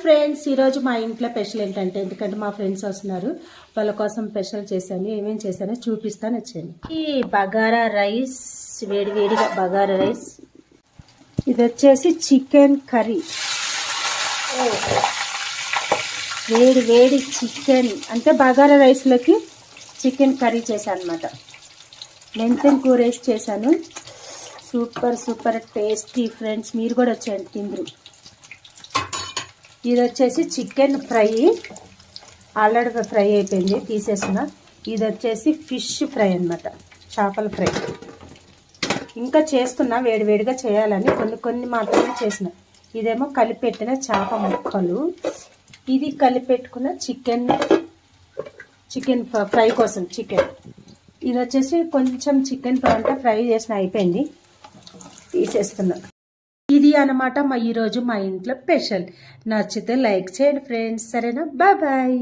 Friends, ఈరోజు మా ఇంట్లో స్పెషల్ ఏంటంటే, ఎందుకంటే మా ఫ్రెండ్స్ వస్తున్నారు, వాళ్ళ కోసం స్పెషల్ చేశాను. ఏమేమి చేశానో చూపిస్తాను, వచ్చాను. ఈ బగారా రైస్, వేడివేడిగా బగారా రైస్. ఇది వచ్చేసి చికెన్ కర్రీ. వేడి వేడి చికెన్ అంటే బగారా రైస్లోకి చికెన్ కర్రీ చేశాను అనమాట. మెంతెం కూర వేసి చేశాను. సూపర్ సూపర్ టేస్టీ ఫ్రెండ్స్, మీరు కూడా వచ్చేయండి తిందురు. ఇది వచ్చేసి చికెన్ ఫ్రై, ఆల్రెడీ ఫ్రై అయిపోయింది, తీసేసిన. ఇది వచ్చేసి ఫిష్ ఫ్రై అన్నమాట, చేపల ఫ్రై. ఇంకా చేస్తున్నా, వేడివేడిగా చేయాలని కొన్ని మాత్రమే చేసిన. ఇదేమో కలిపెట్టిన చేప ముక్కలు, ఇది కలిపెట్టుకున్న చికెన్ ఫ్రై కోసం చికెన్. ఇది వచ్చేసి కొంచెం చికెన్ ఫ్రై చేసిన, అయిపోయింది, తీసేస్తున్నా. ఇది అన్నమాట ఈరోజు మా ఇంట్లో స్పెషల్. నచ్చితే లైక్ చేయండి ఫ్రెండ్స్, సరేనా? Bye bye.